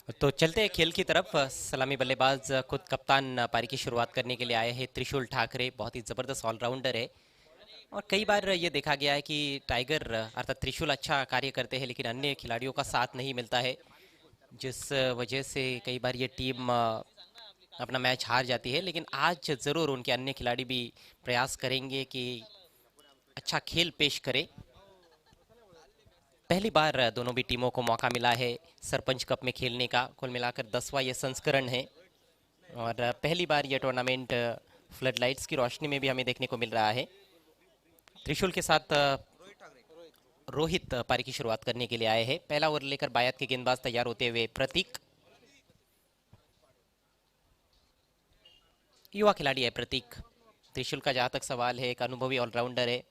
तो चलते हैं खेल की तरफ। सलामी बल्लेबाज खुद कप्तान पारी की शुरुआत करने के लिए आए हैं त्रिशूल ठाकरे। बहुत ही ज़बरदस्त ऑलराउंडर है और कई बार ये देखा गया है कि टाइगर अर्थात त्रिशूल अच्छा कार्य करते हैं लेकिन अन्य खिलाड़ियों का साथ नहीं मिलता है, जिस वजह से कई बार ये टीम अपना मैच हार जाती है। लेकिन आज ज़रूर उनके अन्य खिलाड़ी भी प्रयास करेंगे कि अच्छा खेल पेश करें। पहली बार दोनों भी टीमों को मौका मिला है सरपंच कप में खेलने का। कुल मिलाकर 10वां ये संस्करण है और पहली बार यह टूर्नामेंट फ्लड लाइट्स की रोशनी में भी हमें देखने को मिल रहा है। त्रिशूल के साथ रोहित पारी की शुरुआत करने के लिए आए हैं। पहला ओवर लेकर बायत के गेंदबाज तैयार होते हुए प्रतीक, युवा खिलाड़ी है प्रतीक। त्रिशूल का जहां तक सवाल है, एक अनुभवी ऑलराउंडर है।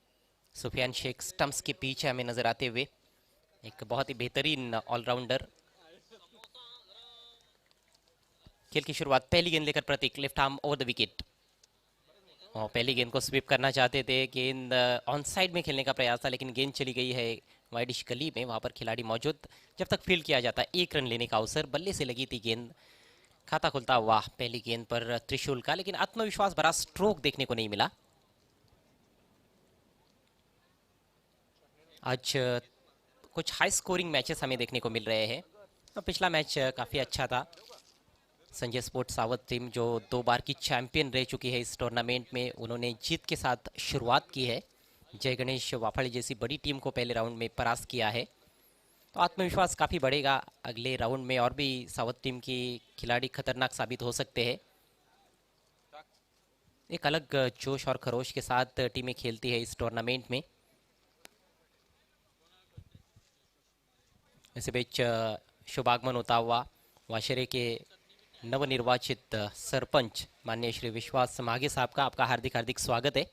सुफियान शेख स्टंप्स के पीछे हमें नजर आते हुए, एक बहुत ही बेहतरीन ऑलराउंडर। खेल की शुरुआत पहली गेंद लेकर Pratik, left arm over the wicket और पहली गेंद को स्वीप करना चाहते थे। गेंद ऑन साइड में खेलने का प्रयास था लेकिन गेंद चली गई है वाइडिश गली में, वहां पर खिलाड़ी मौजूद। जब तक फील्ड किया जाता है एक रन लेने का अवसर, बल्ले से लगी थी गेंद, खाता खुलता हुआ पहली गेंद पर त्रिशूल का, लेकिन आत्मविश्वास भरा स्ट्रोक देखने को नहीं मिला। आज कुछ हाई स्कोरिंग मैचेस हमें देखने को मिल रहे हैं और पिछला मैच काफ़ी अच्छा था। संजय स्पोर्ट्स सावत टीम जो 2 बार की चैंपियन रह चुकी है इस टूर्नामेंट में, उन्होंने जीत के साथ शुरुआत की है। जय गणेश वाफाड़ी जैसी बड़ी टीम को पहले राउंड में परास्त किया है, तो आत्मविश्वास काफ़ी बढ़ेगा अगले राउंड में। और भी सावत टीम की खिलाड़ी खतरनाक साबित हो सकते हैं। एक अलग जोश और खरोश के साथ टीमें खेलती है इस टूर्नामेंट में। इस बीच शुभागमन होता हुआ वाशरे के नवनिर्वाचित सरपंच माननीय श्री विश्वास माघे साहब का, आपका हार्दिक हार्दिक स्वागत है।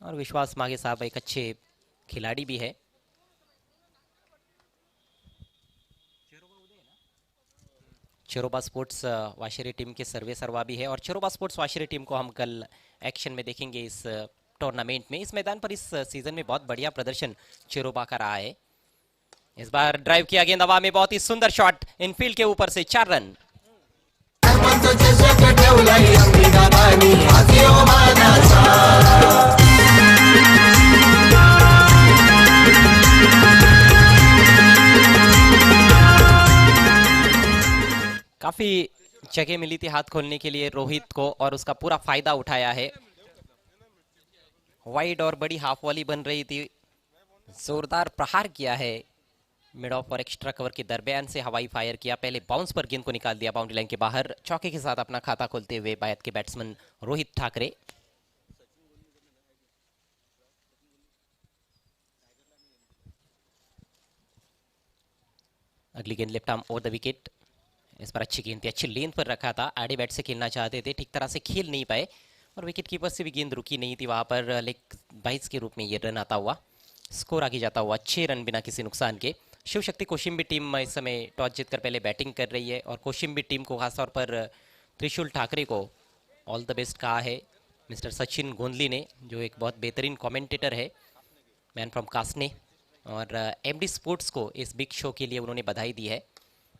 और विश्वास माघे साहब एक अच्छे खिलाड़ी भी है। चेरोबा स्पोर्ट्स वाशरे टीम के सर्वे सर्वा भी है और चेरोबा स्पोर्ट्स वाशरे टीम को हम कल एक्शन में देखेंगे इस टूर्नामेंट में। इस मैदान पर इस सीजन में बहुत बढ़िया प्रदर्शन चेरोबा का रहा है। इस बार ड्राइव किया गेंद हवा में, बहुत ही सुंदर शॉट इनफील्ड के ऊपर से, 4 रन। काफी जगह मिली थी हाथ खोलने के लिए रोहित को और उसका पूरा फायदा उठाया है। वाइड और बड़ी हाफ वॉली बन रही थी, जोरदार प्रहार किया है मिड ऑफ और एक्स्ट्रा कवर के दरमियान से हवाई फायर किया। पहले बाउंस पर गेंद को निकाल दिया बाउंड्री लाइन के बाहर, चौके के साथ अपना खाता खोलते हुए बायत के बैट्समैन रोहित ठाकरे। अगली गेंद left arm over the wicket. इस पर अच्छी गेंद थी, अच्छी लेंथ पर रखा था, आड़े बैट से खेलना चाहते थे, ठीक तरह से खेल नहीं पाए और विकेट कीपर से भी गेंद रुकी नहीं थी वहां पर। लेग बाइस के रूप में ये रन आता हुआ, स्कोर आगे जाता हुआ 6 रन बिना किसी नुकसान के। शिव शक्ति कोशिम्बी टीम इस समय टॉस जीतकर पहले बैटिंग कर रही है और कोशिम्बी टीम को खासतौर पर त्रिशूल ठाकरे को ऑल द बेस्ट कहा है मिस्टर सचिन गोंदली ने, जो एक बहुत बेहतरीन कमेंटेटर है, मैन फ्रॉम कासने। और एमडी स्पोर्ट्स को इस बिग शो के लिए उन्होंने बधाई दी है।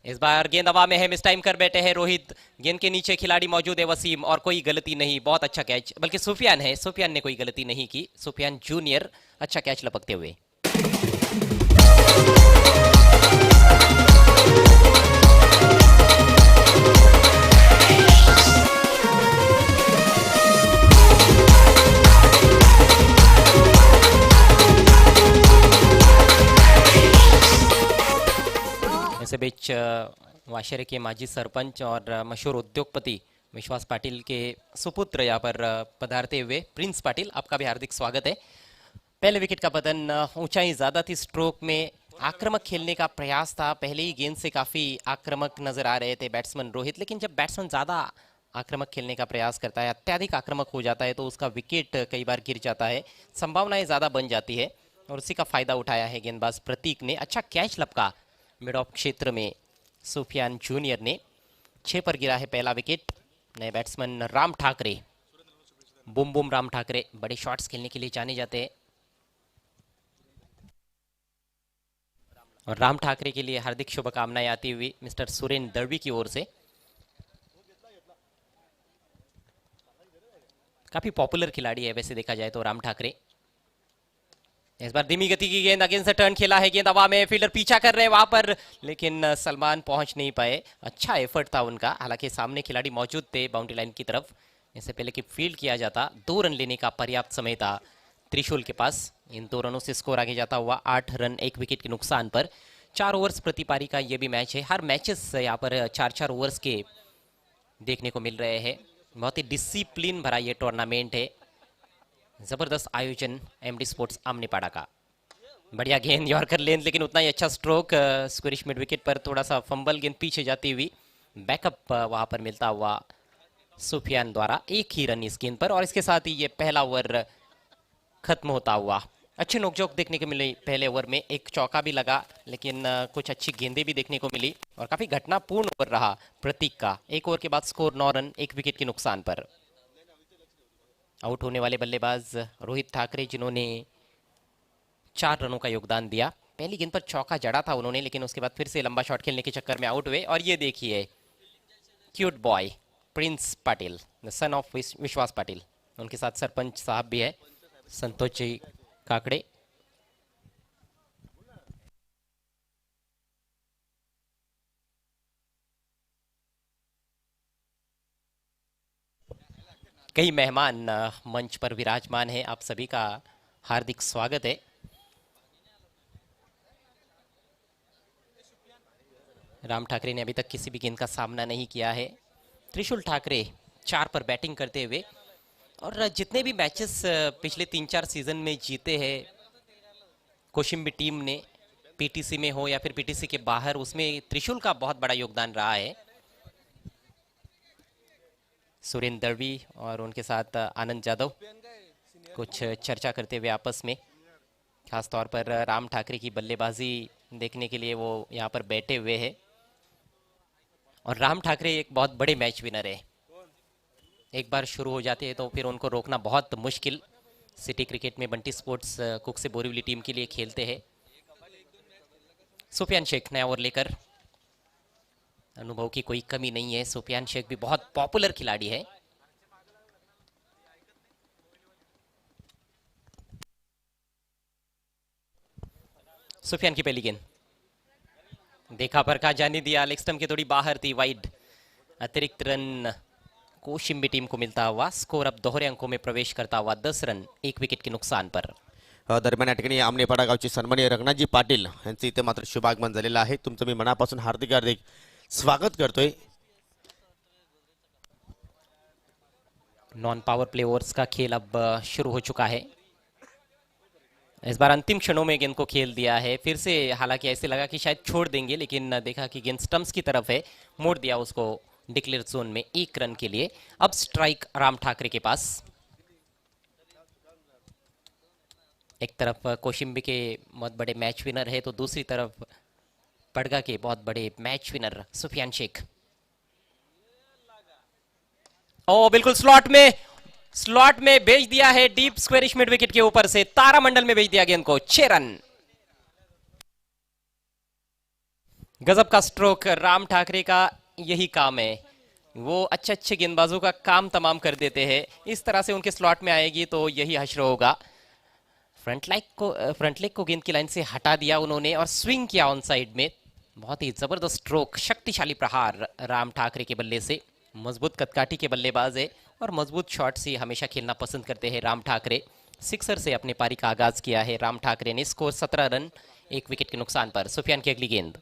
इस बार गेंद हवा में है, मिस टाइम कर बैठे हैं रोहित, गेंद के नीचे खिलाड़ी मौजूद है वसीम और कोई गलती नहीं, बहुत अच्छा कैच, बल्कि सुफियान है, सुफियान ने कोई गलती नहीं की, सुफियान जूनियर, अच्छा कैच लपकते हुए। इस बीच वाशरे के माजी सरपंच और मशहूर उद्योगपति विश्वास पाटिल के सुपुत्र यहाँ पर पधारते हुए प्रिंस पाटिल, आपका भी हार्दिक स्वागत है। पहले विकेट का पतन, ऊंचाई ज्यादा थी स्ट्रोक में, आक्रामक खेलने का प्रयास था, पहले ही गेंद से काफी आक्रामक नजर आ रहे थे बैट्समैन रोहित, लेकिन जब बैट्समैन ज्यादा आक्रामक खेलने का प्रयास करता है, अत्यधिक आक्रामक हो जाता है, तो उसका विकेट कई बार गिर जाता है, संभावनाएं ज्यादा बन जाती है और उसी का फायदा उठाया है गेंदबाज प्रतीक ने। अच्छा कैच लपका मिड ऑफ क्षेत्र में सुफियान जूनियर ने, 6 पर गिरा है पहला विकेट। नए बैट्समैन राम ठाकरे, बुम बुम राम ठाकरे, बड़े शॉट्स खेलने के लिए जाने जाते हैं। और राम ठाकरे के लिए हार्दिक शुभकामनाएं आती हुई मिस्टर सुरेन दर्वी की ओर से। काफी पॉपुलर खिलाड़ी है वैसे देखा जाए तो राम ठाकरे। इस बार धीमी गति की गेंद अगेंस्ट टर्न खेला है, गेंद हवा में, फील्डर पीछा कर रहे हैं वहां पर, लेकिन सलमान पहुंच नहीं पाए। अच्छा एफर्ट था उनका, हालांकि सामने खिलाड़ी मौजूद थे बाउंड्री लाइन की तरफ। इससे पहले कि फील्ड किया जाता, 2 रन लेने का पर्याप्त समय था त्रिशूल के पास। इन 2 रनों से स्कोर आगे जाता हुआ 8 रन 1 विकेट के नुकसान पर। 4 ओवर्स प्रति पारी का ये भी मैच है। हर मैचेस यहाँ पर 4-4 ओवर्स के देखने को मिल रहे हैं। बहुत ही डिसिप्लिन भरा ये टूर्नामेंट है। जबरदस्त आयोजन एमडी स्पोर्ट्स आमनेपाड़ा का। बढ़िया गेंद यॉर्कर लेंथ, लेकिन उतना ही अच्छा स्ट्रोक। स्क्वेरिश मिड विकेट पर थोड़ा सा फंबल, गेंद पीछे जाती हुई, बैकअप वहां पर मिलता हुआ सुफियान द्वारा। 1 ही रन इस गेंद पर, और इसके साथ ही ये पहला ओवर खत्म होता हुआ। अच्छी नोकझोंक देखने को मिली पहले ओवर में, एक चौका भी लगा, लेकिन कुछ अच्छी गेंदें भी देखने को मिली, और काफी घटनापूर्ण ओवर रहा प्रतीक का। 1 ओवर के बाद स्कोर 9 रन 1 विकेट के नुकसान पर। आउट होने वाले बल्लेबाज रोहित ठाकरे, जिन्होंने 4 रनों का योगदान दिया। पहली गेंद पर चौका जड़ा था उन्होंने, लेकिन उसके बाद फिर से लंबा शॉट खेलने के चक्कर में आउट हुए। और ये देखिए cute boy Prince Patil, the son of विश्वास पाटिल, उनके साथ सरपंच साहब भी है, संतोष जी काकड़े। कई मेहमान मंच पर विराजमान हैं, आप सभी का हार्दिक स्वागत है। राम ठाकरे ने अभी तक किसी भी गेंद का सामना नहीं किया है। त्रिशूल ठाकरे 4 पर बैटिंग करते हुए, और जितने भी मैचेस पिछले 3-4 सीजन में जीते हैं कोशिम्बी टीम ने, पीटीसी में हो या फिर पीटीसी के बाहर, उसमें त्रिशूल का बहुत बड़ा योगदान रहा है। सुरेंद्र दर्वी और उनके साथ आनंद यादव कुछ चर्चा करते हुए आपस में, खासतौर पर राम ठाकरे की बल्लेबाजी देखने के लिए वो यहाँ पर बैठे हुए हैं। और राम ठाकरे एक बहुत बड़े मैच विनर है, एक बार शुरू हो जाते हैं तो फिर उनको रोकना बहुत मुश्किल। सिटी क्रिकेट में बंटी स्पोर्ट्स कुक से बोरीवली टीम के लिए खेलते हैं। सुफियान शेख नया ओवर लेकर, अनुभव की कोई कमी नहीं है। सुफियान शेख भी बहुत पॉपुलर खिलाड़ी है। सुफियान की पहली गेंद देखा पर का जाने दिया, लेग स्टंप के थोड़ी बाहर थी, वाइड। अतिरिक्त रन कोशिम्बी टीम को मिलता हुआ, स्कोर अब दोहरे अंकों में प्रवेश करता हुआ 10 रन 1 विकेट के नुकसान पर। दरम्यान या ठिकाणी आमनेपाडा गावचे सन्माननीय रंगनाथजी पाटील यांचं इथे मात्र शुभागमन झालेलं आहे। तुमचं मी मनापासून हार्दिक हार्दिक स्वागत करतोय। नॉन पावर प्ले ओवर्स का खेल अब शुरू हो चुका है। इस बार अंतिम क्षणों में गेंद को खेल दिया है फिर से, हालांकि ऐसे लगा कि शायद छोड़ देंगे, लेकिन देखा कि गेंद स्टंप्स की तरफ है, मोड़ दिया उसको डिक्लेयर जोन में 1 रन के लिए। अब स्ट्राइक राम ठाकरे के पास। एक तरफ कोशिम्बी के बहुत बड़े मैच विनर है, तो दूसरी तरफ पड़गा के बहुत बड़े मैच विनर सुफियान शेख। ओ बिल्कुल स्लॉट में भेज दिया है, डीप स्क्वेरिश मिड विकेट के ऊपर से तारामंडल में भेज दिया गेंद को। 6 रन। गजब का स्ट्रोक, राम ठाकरे का यही काम है, वो अच्छे गेंदबाजों का काम तमाम कर देते हैं। इस तरह से उनके स्लॉट में आएगी तो यही हश्र होगा। फ्रंट लेग को गेंद की लाइन से हटा दिया उन्होंने और स्विंग किया ऑन साइड में। बहुत ही जबरदस्त स्ट्रोक, शक्तिशाली प्रहार राम ठाकरे के बल्ले से। मजबूत कदकाठी के बल्लेबाज है और मजबूत शॉट से हमेशा खेलना पसंद करते हैं राम ठाकरे। सिक्सर से अपने पारी का आगाज किया है राम ठाकरे ने। स्कोर 17 रन 1 विकेट के नुकसान पर। सुफियान की अगली गेंद,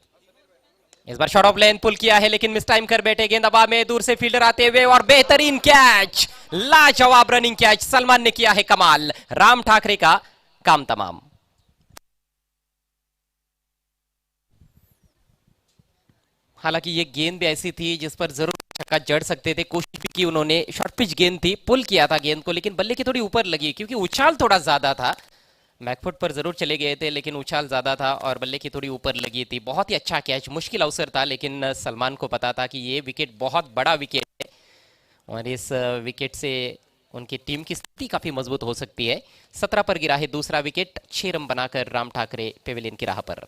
इस बार शॉट ऑफ लेंथ पुल किया है, लेकिन मिस टाइम कर बैठे। गेंद हवा में, दूर से फील्डर आते हुए और बेहतरीन कैच, लाजवाब रनिंग कैच। सलमान ने किया है कमाल, राम ठाकरे का काम तमाम। हालांकि ये गेंद भी ऐसी थी जिस पर जरूर छक्का जड़ सकते थे, कोशिश भी की उन्होंने। शॉर्ट पिच गेंद थी, पुल किया था गेंद को, लेकिन बल्ले की थोड़ी ऊपर लगी क्योंकि उछाल थोड़ा ज्यादा था। बैकफुट पर जरूर चले गए थे, लेकिन उछाल ज्यादा था और बल्ले की थोड़ी ऊपर लगी थी। बहुत ही अच्छा कैच, मुश्किल अवसर था, लेकिन सलमान को पता था कि ये विकेट बहुत बड़ा विकेट है और इस विकेट से उनकी टीम की स्थिति काफी मजबूत हो सकती है। 17 पर गिरा है दूसरा विकेट, 6 रन बनाकर राम ठाकरे पेविलियन की राह पर।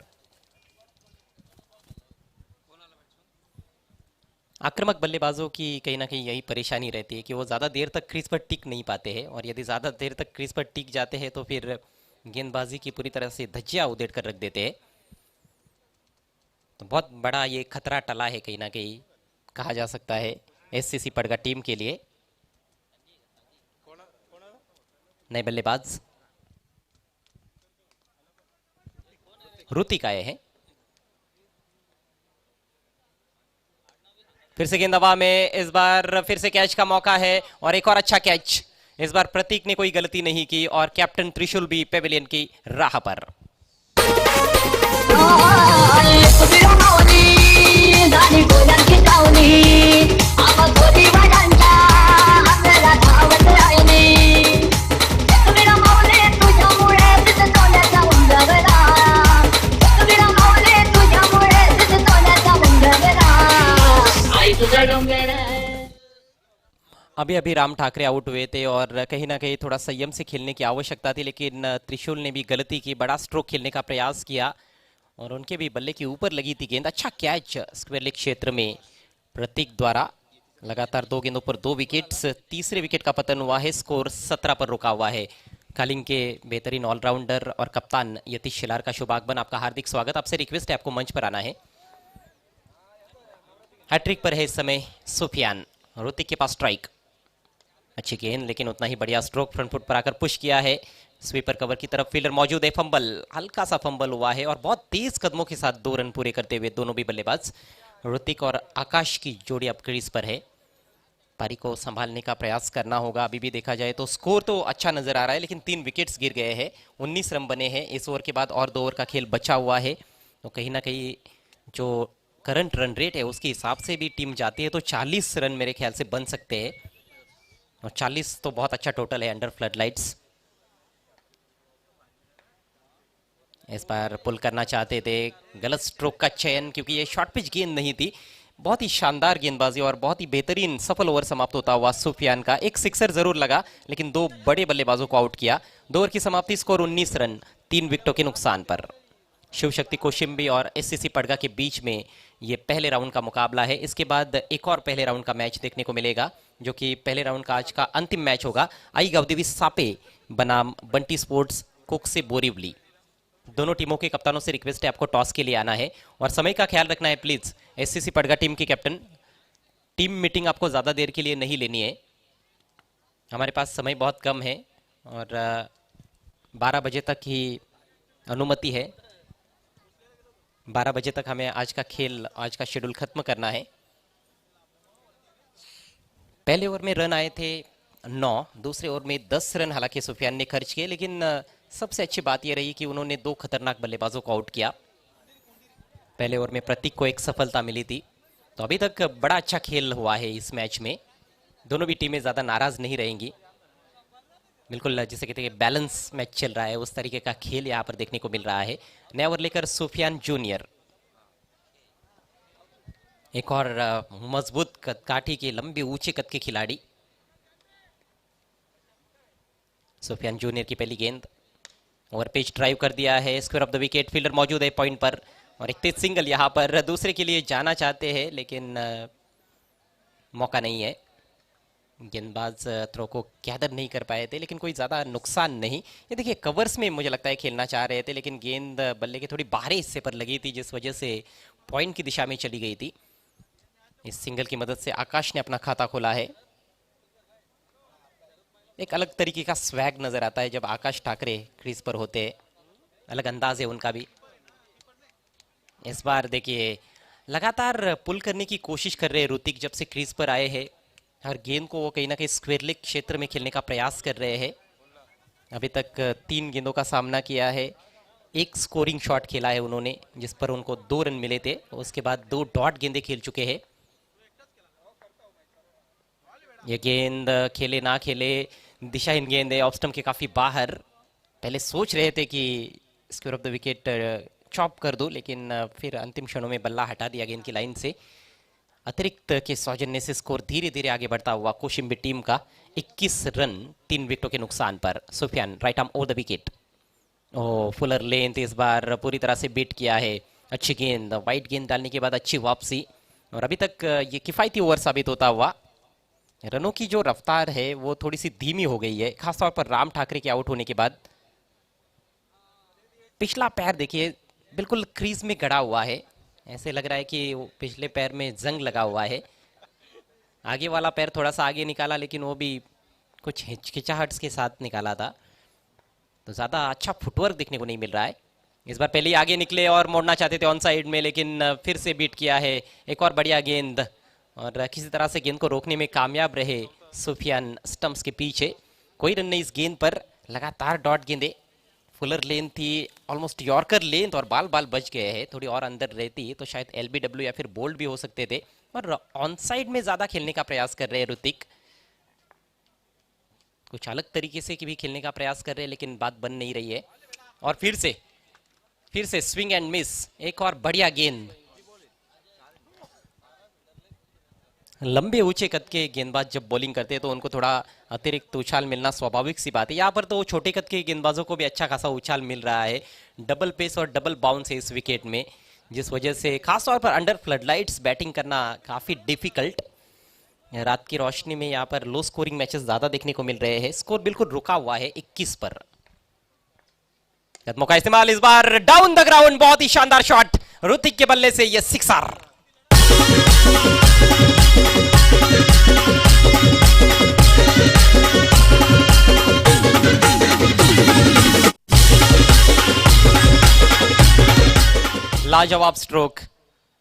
आक्रामक बल्लेबाजों की कहीं ना कहीं यही परेशानी रहती है कि वो ज़्यादा देर तक क्रीज पर टिक नहीं पाते हैं, और यदि ज़्यादा देर तक क्रीज पर टिक जाते हैं तो फिर गेंदबाजी की पूरी तरह से धज्जियां उधेड़ कर रख देते हैं। तो बहुत बड़ा ये खतरा टला है कहीं ना कहीं, कहा जा सकता है एससीसी पड़गा टीम के लिए। नए बल्लेबाज ऋतिक आए हैं। फिर से गेंद हवा में, इस बार फिर से कैच का मौका है और एक और अच्छा कैच। इस बार प्रतीक ने कोई गलती नहीं की और कैप्टन त्रिशूल भी पेविलियन की राह पर। अभी अभी राम ठाकरे आउट हुए थे और कहीं ना कहीं थोड़ा संयम से खेलने की आवश्यकता थी, लेकिन त्रिशूल ने भी गलती की, बड़ा स्ट्रोक खेलने का प्रयास किया और उनके भी बल्ले के ऊपर लगी थी गेंद। अच्छा कैच स्क्वायर लेग क्षेत्र में प्रतीक द्वारा। लगातार 2 गेंदों पर 2 विकेट्स, तीसरे विकेट का पतन हुआ है, स्कोर 17 पर रुका हुआ है। कलिंग के बेहतरीन ऑलराउंडर और कप्तान यतीश शिलार का शुभ आगमन, आपका हार्दिक स्वागत। आपसे रिक्वेस्ट है आपको मंच पर आना है। हैट्रिक पर है इस समय सुफियान, ऋतिक के पास स्ट्राइक। अच्छी गेंद, लेकिन उतना ही बढ़िया स्ट्रोक फ्रंट फुट पर आकर पुश किया है। स्वीपर कवर की तरफ फील्डर मौजूद है, फंबल, हल्का सा फंबल हुआ है और बहुत तेज कदमों के साथ 2 रन पूरे करते हुए दोनों भी बल्लेबाज ऋतिक और आकाश की जोड़ी अब क्रीज पर है। पारी को संभालने का प्रयास करना होगा। अभी भी देखा जाए तो स्कोर तो अच्छा नजर आ रहा है, लेकिन 3 विकेट्स गिर गए हैं, 19 रन बने हैं। इस ओवर के बाद और 2 ओवर का खेल बचा हुआ है, तो कहीं ना कहीं जो करंट रन रेट है उसके हिसाब से भी टीम जाती है तो 40 रन मेरे ख्याल से बन सकते हैं, और 40 तो बहुत अच्छा टोटल है अंडर फ्लड लाइट्स। इस बार पुल करना चाहते थे, गलत स्ट्रोक का चयन, क्योंकि ये शॉर्ट पिच गेंद नहीं थी। बहुत ही शानदार गेंदबाजी और बहुत ही बेहतरीन सफल ओवर समाप्त होता हुआ सुफियान का। एक सिक्सर जरूर लगा, लेकिन 2 बड़े बल्लेबाजों को आउट किया। 2 ओवर की समाप्ति, स्कोर 19 रन, 3 विकेटों के नुकसान पर। शिव शक्ति कोशिम्बी और एससीसी पड़गा के बीच में ये पहले राउंड का मुकाबला है। इसके बाद एक और पहले राउंड का मैच देखने को मिलेगा, जो कि पहले राउंड का आज का अंतिम मैच होगा। आई गवदेवी सापे बनाम बंटी स्पोर्ट्स कुक से बोरीवली। दोनों टीमों के कप्तानों से रिक्वेस्ट है आपको टॉस के लिए आना है और समय का ख्याल रखना है प्लीज। एससीसी पड़गा टीम के कैप्टन, टीम मीटिंग आपको ज्यादा देर के लिए नहीं लेनी है, हमारे पास समय बहुत कम है और 12 बजे तक ही अनुमति है। 12 बजे तक हमें आज का खेल, आज का शेड्यूल खत्म करना है। पहले ओवर में रन आए थे 9, दूसरे ओवर में 10 रन हालांकि सुफियान ने खर्च किए, लेकिन सबसे अच्छी बात यह रही कि उन्होंने 2 खतरनाक बल्लेबाजों को आउट किया। पहले ओवर में प्रतीक को एक सफलता मिली थी, तो अभी तक बड़ा अच्छा खेल हुआ है इस मैच में। दोनों भी टीमें ज़्यादा नाराज नहीं रहेंगी, बिल्कुल जिसे कहते हैं बैलेंस मैच चल रहा है, उस तरीके का खेल यहाँ पर देखने को मिल रहा है। नया ओवर लेकर सुफियान जूनियर, एक और मजबूत काठी के लंबे ऊंचे कद के खिलाड़ी। सुफियान जूनियर की पहली गेंद, ओवर पिच ड्राइव कर दिया है, square of the wicket, fielder मौजूद है पॉइंट पर और एक तेज सिंगल यहाँ पर। दूसरे के लिए जाना चाहते हैं लेकिन मौका नहीं है। गेंदबाज थ्रो को गैदर नहीं कर पाए थे, लेकिन कोई ज़्यादा नुकसान नहीं। ये देखिए कवर्स में मुझे लगता है खेलना चाह रहे थे, लेकिन गेंद बल्ले के थोड़ी बाहरी हिस्से पर लगी थी, जिस वजह से पॉइंट की दिशा में चली गई थी। इस सिंगल की मदद से आकाश ने अपना खाता खोला है। एक अलग तरीके का स्वैग नजर आता है जब आकाश ठाकरे क्रीज पर होते हैं, अलग अंदाज है उनका भी। इस बार देखिए लगातार पुल करने की कोशिश कर रहे हैं ऋतिक, जब से क्रीज पर आए हैं हर गेंद को वो कहीं ना कहीं स्क्वायर लेग क्षेत्र में खेलने का प्रयास कर रहे हैं। अभी तक 3 गेंदों का सामना किया है, एक स्कोरिंग शॉट खेला है उन्होंने जिस पर उनको 2 रन मिले थे, उसके बाद 2 डॉट गेंदें खेल चुके हैं। ये गेंद खेले ना खेले, दिशाहीन गेंद है, ऑफ स्टंप के काफी बाहर। पहले सोच रहे थे कि square of the wicket chop कर दो, लेकिन फिर अंतिम क्षणों में बल्ला हटा दिया गेंद की लाइन से। अतिरिक्त के सौजन्य से स्कोर धीरे धीरे आगे बढ़ता हुआ कोशिम्बी टीम का 21 रन 3 विकेटों के नुकसान पर। Sufiyan right arm over the wicket, oh fuller length इस बार पूरी तरह से बीट किया है। अच्छी गेंद, वाइट गेंद डालने के बाद अच्छी वापसी, और अभी तक ये किफायती ओवर साबित होता हुआ। रनों की जो रफ्तार है वो थोड़ी सी धीमी हो गई है, खासतौर पर राम ठाकरे के आउट होने के बाद। पिछला पैर देखिए बिल्कुल क्रीज में गड़ा हुआ है, ऐसे लग रहा है कि वो पिछले पैर में जंग लगा हुआ है। आगे वाला पैर थोड़ा सा आगे निकाला, लेकिन वो भी कुछ हिचकिचाहट के साथ निकाला था, तो ज़्यादा अच्छा फुटवर्क देखने को नहीं मिल रहा है। इस बार पहले ही आगे निकले और मोड़ना चाहते थे ऑन साइड में, लेकिन फिर से बीट किया है। एक और बढ़िया गेंद, और किसी तरह से गेंद को रोकने में कामयाब रहे सुफियान स्टंप्स के पीछे। कोई रन नहीं इस गेंद पर, लगातार डॉट गेंदे। फुलर लेन थी, ऑलमोस्ट यॉर्कर लेन, और बाल बाल बच गए हैं। थोड़ी और अंदर रहती तो शायद एलबीडब्ल्यू या फिर बोल्ड भी हो सकते थे। और ऑन साइड में ज़्यादा खेलने का प्रयास कर रहे हैं ऋतिक, कुछ अलग तरीके से भी खेलने का प्रयास कर रहे हैं, लेकिन बात बन नहीं रही है। और फिर से स्विंग एंड मिस, एक और बढ़िया गेंद। लंबे ऊंचे कद के गेंदबाज जब बॉलिंग करते हैं तो उनको थोड़ा अतिरिक्त उछाल मिलना स्वाभाविक सी बात है। यहाँ पर तो छोटे कद के गेंदबाजों को भी अच्छा खासा उछाल मिल रहा है। डबल पेस और डबल बाउंस है इस विकेट में, जिस वजह से खासतौर पर अंडर फ्लडलाइट्स बैटिंग करना काफ़ी डिफिकल्ट। रात की रोशनी में यहाँ पर लो स्कोरिंग मैचेस ज़्यादा देखने को मिल रहे हैं। स्कोर बिल्कुल रुका हुआ है 21 पर। कदमों का इस्तेमाल इस बार डाउन द ग्राउंड, बहुत ही शानदार शॉट ऋतिक के बल्ले से, ये सिक्सर। लाजवाब स्ट्रोक,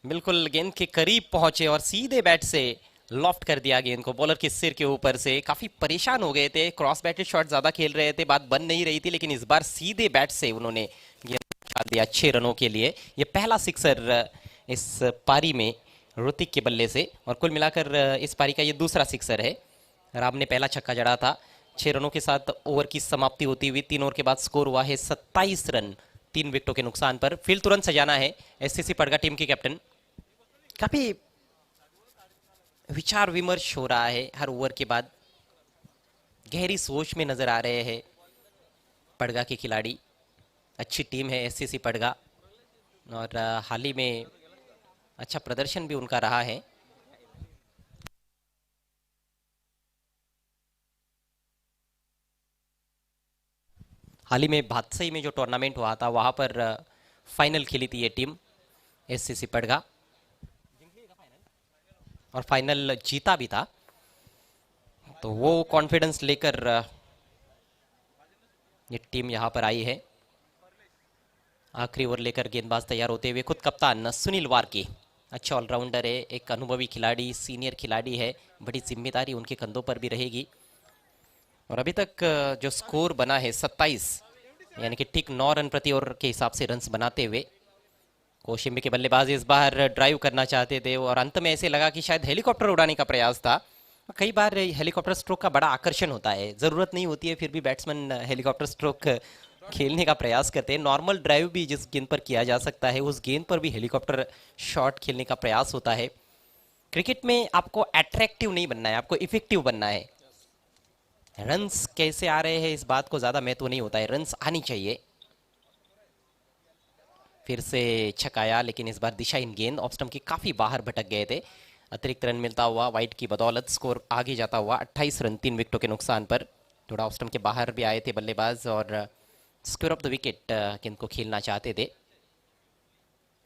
बिल्कुल गेंद के करीब पहुंचे और सीधे बैट से लॉफ्ट कर दिया गेंद को बॉलर के सिर के ऊपर से। काफी परेशान हो गए थे, क्रॉस बैटेड शॉट ज्यादा खेल रहे थे, बात बन नहीं रही थी, लेकिन इस बार सीधे बैट से उन्होंने गेंद उछाल दिया 6 रनों के लिए। ये पहला सिक्सर इस पारी में ऋतिक के बल्ले से, और कुल मिलाकर इस पारी का ये दूसरा सिक्सर है। राम ने पहला छक्का जड़ा था। 6 रनों के साथ ओवर की समाप्ति होती हुई 3 ओवर के बाद स्कोर हुआ है 27 रन 3 विकेटों के नुकसान पर। फील्ड तुरंत सजाना है एससीसी पड़गा टीम के कैप्टन। काफी विचार विमर्श हो रहा है हर ओवर के बाद, गहरी सोच में नजर आ रहे हैं पड़गा के खिलाड़ी। अच्छी टीम है एससीसी पड़गा, और हाल ही में अच्छा प्रदर्शन भी उनका रहा है। हाल ही में भातसई में जो टूर्नामेंट हुआ था वहां पर फाइनल खेली थी ये टीम एससीसी पड़गा, और फाइनल जीता भी था। तो वो कॉन्फिडेंस लेकर ये टीम यहां पर आई है। आखिरी ओवर लेकर गेंदबाज तैयार होते हुए खुद कप्तान सुनील वार्की, अच्छा ऑलराउंडर है, एक अनुभवी खिलाड़ी, सीनियर खिलाड़ी है, बड़ी जिम्मेदारी उनके कंधों पर भी रहेगी। और अभी तक जो स्कोर बना है 27, यानी कि ठीक 9 रन प्रति ओवर के हिसाब से रन्स बनाते हुए कोशिम्बी के बल्लेबाज इस बार ड्राइव करना चाहते थे, और अंत में ऐसे लगा कि शायद हेलीकॉप्टर उड़ाने का प्रयास था। कई बार हेलीकॉप्टर स्ट्रोक का बड़ा आकर्षण होता है, ज़रूरत नहीं होती है, फिर भी बैट्समैन हेलीकॉप्टर स्ट्रोक खेलने का प्रयास करते हैं। नॉर्मल ड्राइव भी जिस गेंद पर किया जा सकता है, उस गेंद पर भी हेलीकॉप्टर शॉट खेलने का प्रयास होता है। क्रिकेट में आपको अट्रैक्टिव नहीं बनना है, आपको इफेक्टिव बनना है। रन्स कैसे आ रहे हैं इस बात को ज़्यादा महत्व नहीं होता है, रन्स आनी चाहिए। फिर से छकाया, लेकिन इस बार दिशाहीन गेंद ऑफ स्टंप के काफ़ी बाहर भटक गए थे। अतिरिक्त रन मिलता हुआ वाइट की बदौलत स्कोर आगे जाता हुआ 28 रन 3 विकेटों के नुकसान पर। थोड़ा ऑफ स्टंप के बाहर भी आए थे बल्लेबाज, और स्क्वायर ऑफ द विकेट गेंद को खेलना चाहते थे।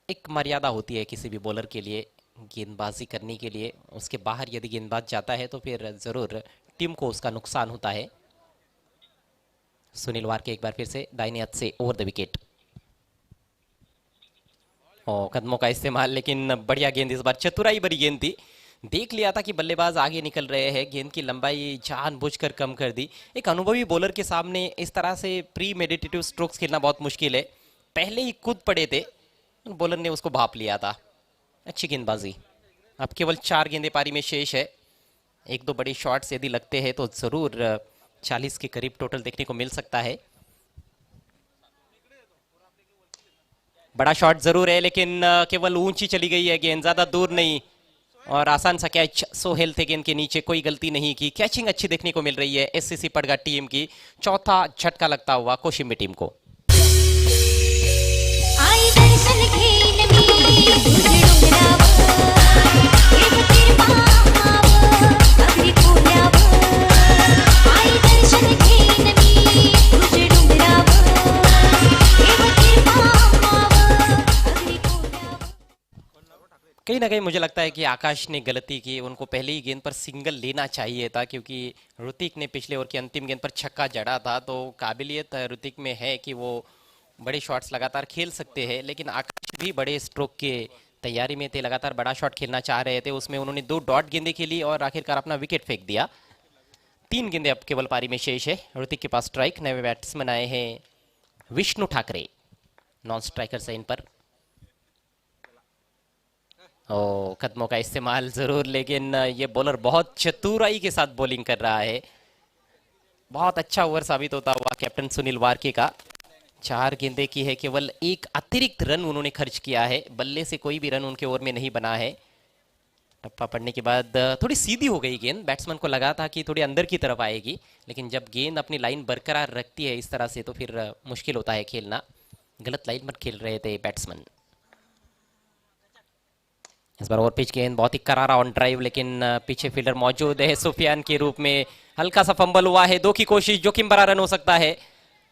एक मर्यादा होती है किसी भी बॉलर के लिए गेंदबाजी करने के लिए, उसके बाहर यदि गेंदबाज जाता है तो फिर ज़रूर टीम को उसका नुकसान होता है। सुनील वार्के एक बार फिर से दाहिने हाथ से ओवर द विकेट, और कदमों का इस्तेमाल, लेकिन बढ़िया गेंद, इस बार चतुराई भरी गेंद थी। देख लिया था कि बल्लेबाज आगे निकल रहे हैं, गेंद की लंबाई जानबूझकर कम कर दी। एक अनुभवी बॉलर के सामने इस तरह से प्री मेडिटेटिव स्ट्रोक्स खेलना बहुत मुश्किल है। पहले ही कूद पड़े थे, बॉलर ने उसको भाप लिया था। अच्छी गेंदबाजी। अब केवल 4 गेंदें पारी में शेष है। 1-2 बड़े शॉट्स यदि लगते हैं तो ज़रूर 40 के करीब टोटल देखने को मिल सकता है। बड़ा शॉट जरूर है, लेकिन केवल ऊंची चली गई है गेंद, ज्यादा दूर नहीं, और आसान सा कैच। सोहेल थे गेंद के नीचे, कोई गलती नहीं की। कैचिंग अच्छी देखने को मिल रही है एससीसी पड़गा टीम की। चौथा झटका लगता हुआ कोशिम्बी टीम को। आई दर्शन खेल में ना कहीं मुझे लगता है कि आकाश ने गलती की, उनको पहले ही गेंद पर सिंगल लेना चाहिए था, क्योंकि ऋतिक ने पिछले ओवर की अंतिम गेंद पर छक्का जड़ा था। तो काबिलियत ऋतिक में है कि वो बड़े शॉट्स लगातार खेल सकते हैं, लेकिन आकाश भी बड़े स्ट्रोक के तैयारी में थे, लगातार बड़ा शॉट खेलना चाह रहे थे। उसमें उन्होंने 2 डॉट गेंदें खेली और आखिरकार अपना विकेट फेंक दिया। 3 गेंदें अब केवल पारी में शेष है। ऋतिक के पास स्ट्राइक। नए बैट्समैन आए हैं विष्णु ठाकरे, नॉन स्ट्राइकर है इन पर। ओ, कदमों का इस्तेमाल जरूर, लेकिन ये बॉलर बहुत चतुराई के साथ बॉलिंग कर रहा है। बहुत अच्छा ओवर साबित होता हुआ कैप्टन सुनील वार्के का। 4 गेंदें की है, केवल 1 अतिरिक्त रन उन्होंने खर्च किया है। बल्ले से कोई भी रन उनके ओवर में नहीं बना है। टप्पा पड़ने के बाद थोड़ी सीधी हो गई गेंद। बैट्समैन को लगा था कि थोड़ी अंदर की तरफ आएगी, लेकिन जब गेंद अपनी लाइन बरकरार रखती है इस तरह से तो फिर मुश्किल होता है खेलना। गलत लाइन पर खेल रहे थे बैट्समैन। इस बार ओवर पिच गेंद बहुत ही करारा ऑन ड्राइव, लेकिन पीछे फील्डर मौजूद है सुफियान के रूप में। हल्का सा फंबल हुआ है। 2 की कोशिश, जोखिम भरा रन हो सकता है,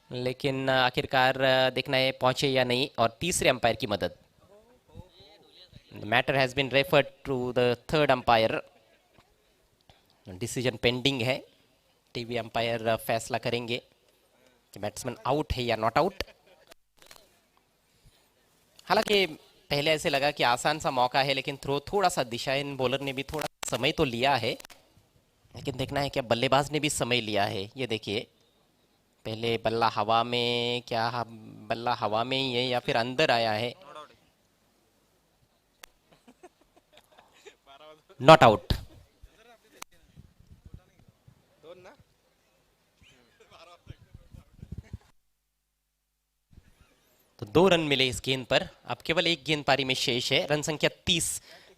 लेकिन आखिरकार देखना है पहुंचे या नहीं। और तीसरे अंपायर की मदद। The matter has been referred to the third umpire. Decision pending है। टीवी अंपायर फैसला करेंगे कि बैट्समैन आउट है या नॉट आउट। हालांकि पहले ऐसे लगा कि आसान सा मौका है, लेकिन थ्रो थोड़ा सा दिशाहीन बॉलर ने भी थोड़ा समय तो लिया है, लेकिन देखना है क्या बल्लेबाज ने भी समय लिया है। ये देखिए, पहले बल्ला हवा में, क्या बल्ला हवा में ही है या फिर अंदर आया है। Not out. तो 2 रन मिले इस गेंद पर। अब केवल 1 गेंद पारी में शेष है। रन संख्या 30।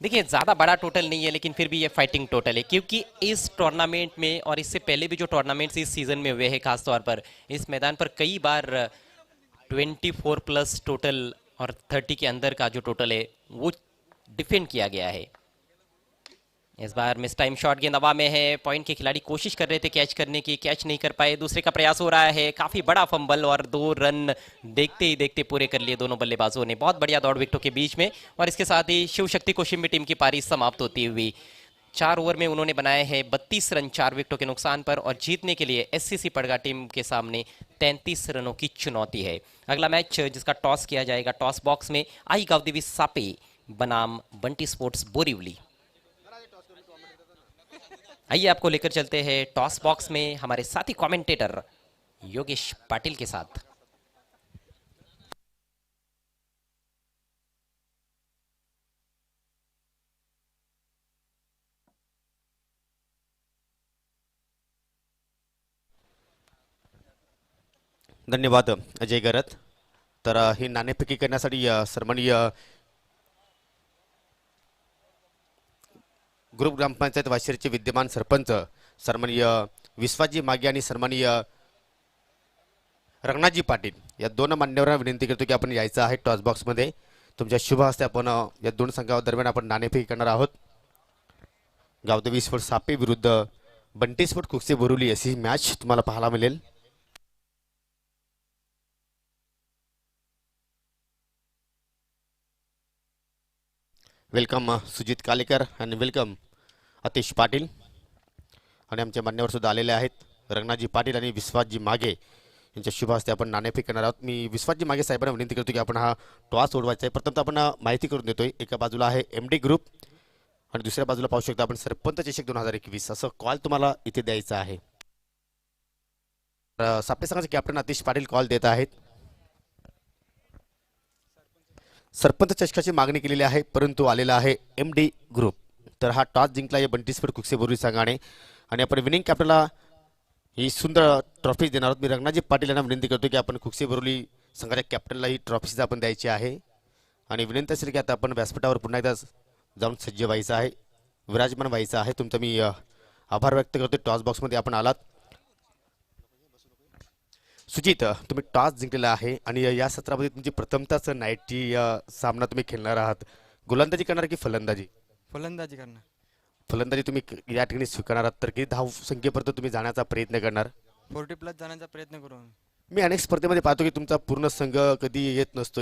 देखिए, ज्यादा बड़ा टोटल नहीं है, लेकिन फिर भी ये फाइटिंग टोटल है, क्योंकि इस टूर्नामेंट में और इससे पहले भी जो टूर्नामेंट्स इस सीजन में हुए हैं, खासतौर पर इस मैदान पर कई बार 24 प्लस टोटल और 30 के अंदर का जो टोटल है वो डिफेंड किया गया है। इस बार मिस टाइम शॉट, गेंद हवा में है। पॉइंट के खिलाड़ी कोशिश कर रहे थे कैच करने की, कैच नहीं कर पाए। दूसरे का प्रयास हो रहा है। काफी बड़ा फंबल और 2 रन देखते ही देखते पूरे कर लिए दोनों बल्लेबाजों ने। बहुत बढ़िया दौड़ विकेटों के बीच में। और इसके साथ ही शिव शक्ति कोशिम्बी टीम की पारी समाप्त होती हुई। 4 ओवर में उन्होंने बनाए हैं 32 रन 4 विकेटों के नुकसान पर, और जीतने के लिए एससीसी पड़गा टीम के सामने 33 रनों की चुनौती है। अगला मैच जिसका टॉस किया जाएगा, टॉस बॉक्स में आई गावदेवी सापे बनाम बंटी स्पोर्ट्स बोरीवली। आइए आपको लेकर चलते हैं टॉस बॉक्स में हमारे साथी कमेंटेटर योगेश पाटिल के साथ। धन्यवाद अजय गरत. तर ही नाणेफेकी करण्यासाठी सन्माननीय ग्रुप ग्रामपंचायत वाशिरचे विद्यमान सरपंच सन्माननीय विश्वासजी मागे आणि सन्माननीय रंगनाथजी पाटील या 2 मान्यवरांना विनंती करतो की आपण यायचं आहे टॉस बॉक्समध्ये. तुमच्या शुभ हस्ते आपण या 2 संघादरम्यान आपण नाणेफेकी करणार आहोत. गावदेवी स्पोर्ट्स सापे विरुद्ध बंटी स्पोर्ट कुकसे बोरिवली अशी मॅच तुम्हाला पाहायला मिळेल. वेलकम सुजित कालेकर आणि वेलकम अतिश पाटील. आणि आमचे मान्यवर सुद्धा आलेले आहेत. रंगनाथजी पाटील आणि विश्वासजी मागे यांच्या शुभ हस्ते आपण नाणेफेक करणार आहोत. मी विश्वासजी मागे साहेबांना विनंती करतो की आपण हा टॉस उडवायचा आहे. प्रथमतः आपण माहिती करून देतोय. एका बाजूला आहे एमडी ग्रुप आणि दुसऱ्या बाजूला पाहू शकता आपण सरपंच चषक 2021 असं कॉल तुम्हाला इथे द्यायचा आहे. सापे संघाचे कॅप्टन अतिश पाटील कॉल देत आहेत. सरपंच चषकाची मागणी केलेली आहे, परंतु आलेला आहे एमडी ग्रुप. तर हा टॉस जिंकला आहे बंटी स्पोर्ट कुकसे बोरिवली संघाने आणि आपण विनिंग कॅप्टनला ही सुंदर ट्रॉफी देणार आहोत. मी रंगनाथजी पाटील यांना विनंती करतो की आपण कुकसे बोरिवली संघाच्या कॅप्टनला ही ट्रॉफी आपण द्यायची आहे. आणि विनंती असेल की आता आपण व्यासपीठावर पुन्हा एकदा जाऊन सज्ज व्हायचं आहे, विराजमान व्हायचं आहे. तुमचा मी आभार व्यक्त करतो. टॉस बॉक्समध्ये आपण आलात. सुजित, तुम्ही टॉस जिंकलेला आहे आणि या सत्रामध्ये तुमची प्रथमताच नाईटची सामना तुम्ही खेळणार आहात. गोलंदाजी करणार की फलंदाजी? फलंदाजी करणार. फलंदाजी तुम्ही या ठिकाणी स्वीकारणार आहात, तर किती धाव संख्येपर्यंत तुम्ही जाण्याचा प्रयत्न करणार? 40 प्लस जाण्याचा प्रयत्न करू. मी अनेक स्पर्धेमध्ये पाहतो की तुमचा पूर्ण संघ कधी येत नसतो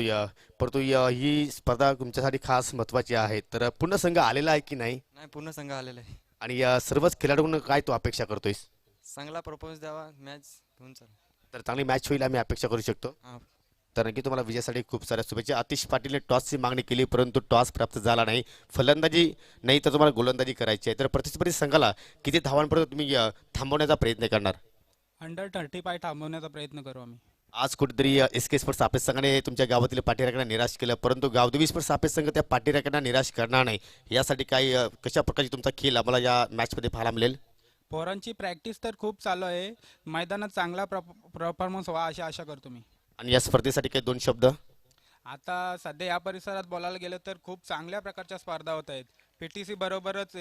परंतु ही स्पर्धा तुमच्यासाठी खास महत्त्वाची आहे. तर पूर्ण संघ आलेला आहे की नाही? नाही, पूर्ण संघ आलेला आहे. आणि या सर्वच खेळाडूंना काय तू अपेक्षा करतोयस? चांगला परफॉर्मन्स द्यावा, मॅच घेऊन चला. तर चांगली मॅच होईल आम्ही अपेक्षा करू शकतो. हां. तर नक्की तुम्हाला विजयासाठी खूप साऱ्या शुभेच्छा. आतिश पाटीलने टॉसची मागणी केली परंतु टॉस प्राप्त झाला नाही. फलंदाजी नाही तर तुम्हाला गोलंदाजी करायची आहे. तर प्रतिस्पर्धी संघाला किती धावांपर्यंत तुम्ही थांबवण्याचा प्रयत्न करणार? अंडर 35 थांबवण्याचा प्रयत्न करू आम्ही. आज कुठेतरी एस के स्पोर्ट्स सापेस संघाने तुमच्या गावातील पाठीराख्यांना निराश केलं परंतु गावदेवी स्पोर्ट्स सापेस संघ त्या पाठीराख्यांना निराश करणार नाही. यासाठी काही कशा प्रकारची तुमचा खेळ आम्हाला या मॅचमध्ये पाहायला मिळेल? पोरांची प्रॅक्टिस तर खूप चालू आहे. मैदानात चांगला परफॉर्मन्स व्हा अशी आशा करतो मी. आणि या स्पर्धेसाठी काही 2 शब्द? आता सध्या या परिसरात बोलायला गेलं तर खूप चांगल्या प्रकारच्या स्पर्धा होत आहेत. PTC बरोबरच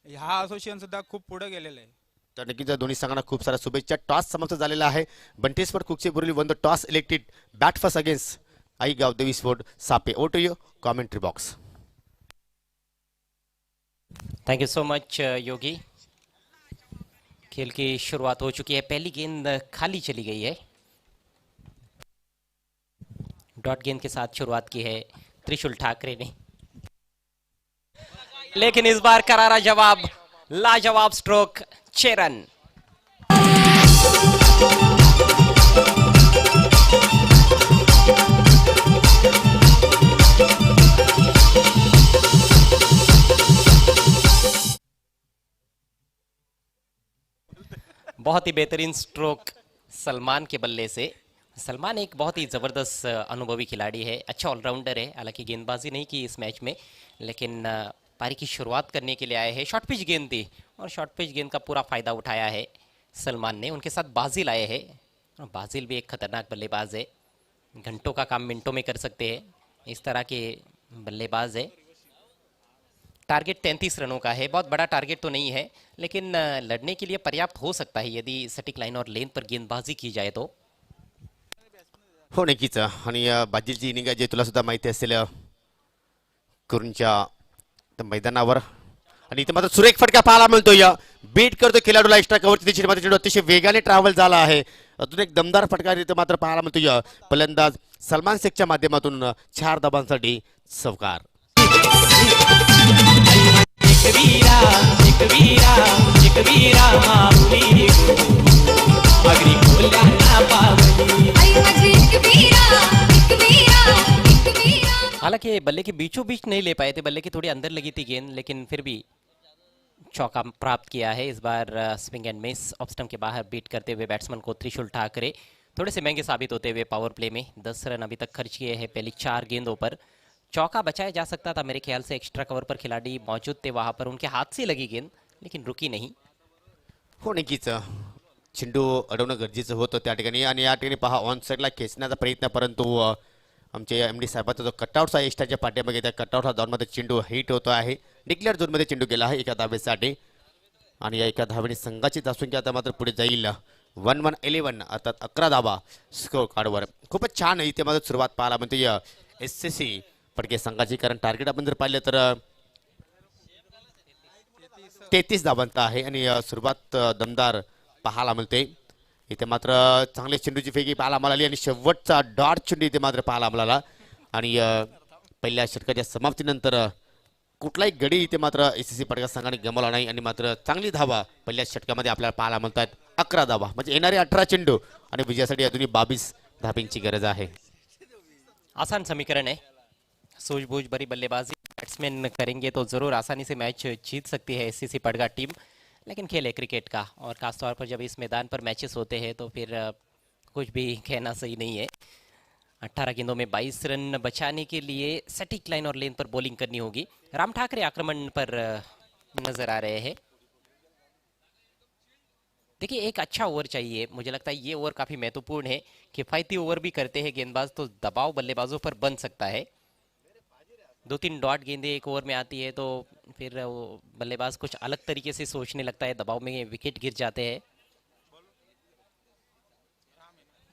ह्या असोसिएशन सुद्धा खूप पुढे गेलेलं आहे. तर नक्कीच या दोन्ही संघांना खूप साऱ्या शुभेच्छा. टॉस समाप्त झालेला आहे. बंटी स्पोर्ट कुकचे Borli won the toss elected bat first against Aai Gavdevi sport Sape. Over to you commentary box. Thank you so much Yogi. खेल की शुरुआत हो चुकी है, पहली गेंद खाली चली गई है। डॉट गेंद के साथ शुरुआत की है त्रिशूल ठाकरे ने, लेकिन इस बार करारा जवाब, लाजवाब स्ट्रोक, 6 रन। बहुत ही बेहतरीन स्ट्रोक सलमान के बल्ले से। सलमान एक बहुत ही ज़बरदस्त अनुभवी खिलाड़ी है, अच्छा ऑलराउंडर है। हालांकि गेंदबाजी नहीं की इस मैच में, लेकिन पारी की शुरुआत करने के लिए आए हैं। शॉर्ट पिच गेंद थी और शॉर्ट पिच गेंद का पूरा फ़ायदा उठाया है सलमान ने। उनके साथ बाजिल आए हैं, और बाजिल भी एक खतरनाक बल्लेबाज है, घंटों का काम मिनटों में कर सकते हैं, इस तरह के बल्लेबाज है। टारगेट 33 रनों का है, बहुत बड़ा टारगेट तो नहीं है, लेकिन लड़ने के लिए पर्याप्त हो सकता है यदि सटीक लाइन और लेंथ पर गेंदबाजी की जाए तो। हो नक्कीच. आणि बाजीलची इनिंग आहे जे तुला सुद्धा माहिती असेल करूनच्या मैदानावर. आणि इथे मात्र सुरेख फटका पाहायला मिळतोय. बीट करतो खेळाडूला एक्स्ट्रा कव्हरची दिशेने, मात्र चेंडू अतिशय वेगाने ट्रॅव्हल झाला आहे. अजून एक दमदार फटका इथे मात्र पाहायला मिळतोय. फलंदाज सलमान शेखच्या माध्यमातून 4 धाबांसाठी चौकार. एक वीरा एक वीरा एक वीरा माऊली अगदी खोल्या ना पावली. हालांकि बल्ले के बीचों बीच नहीं ले पाए थे, बल्ले की थोड़ी अंदर लगी थी गेंद, लेकिन फिर भी चौका प्राप्त किया है। इस बार swing and miss off stump के बाहर बीट करते हुए बैट्समैन को त्रिशूल ठाकरे थोड़े से महंगे साबित होते हुए पावर प्ले में 10 रन अभी तक खर्च किए हैं पहली 4 गेंदों पर। चौका बचाया जा सकता था मेरे ख्याल से, एक्स्ट्रा कवर पर खिलाड़ी मौजूद थे वहां पर, उनके हाथ से लगी गेंद लेकिन रुकी नहीं। हो नक्कीच चेंडू अडवणं गरजेचं होतं त्या ठिकाणी. आणि या ठिकाणी पहा ऑन साईडला खेचण्याचा प्रयत्न, परंतु आमचे MD साहेबाचा जो कटआउटचा एक्स्ट्राच्या पाठीमागे त्या कटआउटला धावमध्ये चेंडू हिट होतो आहे. डिक्लेअर झोनमध्ये चेंडू गेला आहे एका धावेसाठी. आणि या एका धावेने संघाची धावसंख्या आता मात्र पुढे जाईल 11-11, अर्थात 11 धावा स्कोर कार्डवर. खूपच छान इथे मात्र सुरुवात पाहायला म्हणते SCC पडके संघाची. कारण टार्गेट आपण जर पाहिलं तर 33 धावांचा आहे आणि सुरुवात दमदार पाहायला मिळते. इथे मात्र चांगले चेंडूची फेकी पाहायला मिळाली आणि शेवटचा डॉट चेंडू इथे मात्र पाहायला मिळाला. आणि पहिल्या षटकाच्या समाप्तीनंतर कुठलाही गडी इथे मात्र SCC पडका संघाने गमावला नाही. आणि मात्र चांगली धावा पहिल्या षटकामध्ये आपल्याला पाहायला मिळतात. 11 धावा म्हणजे येणारे 18 चेंडू आणि विजयासाठी अजूनही 22 धाब्यांची गरज आहे. आसान समीकरण है, सूझबूझ भरी बल्लेबाजी बैट्समैन करेंगे तो ज़रूर आसानी से मैच जीत सकती है SCC पडगा टीम। लेकिन खेल है क्रिकेट का, और ख़ासतौर पर जब इस मैदान पर मैचेस होते हैं तो फिर कुछ भी कहना सही नहीं है। 18 गेंदों में 22 रन बचाने के लिए सटीक लाइन और लेन पर बॉलिंग करनी होगी। राम ठाकरे आक्रमण पर नजर आ रहे हैं। देखिए, एक अच्छा ओवर चाहिए, मुझे लगता है ये ओवर काफ़ी महत्वपूर्ण है। किफ़ायती ओवर भी करते हैं गेंदबाज तो दबाव बल्लेबाजों पर बन सकता है। 2-3 डॉट गेंदें एक ओवर में आती है तो फिर वो बल्लेबाज कुछ अलग तरीके से सोचने लगता है, दबाव में विकेट गिर जाते हैं।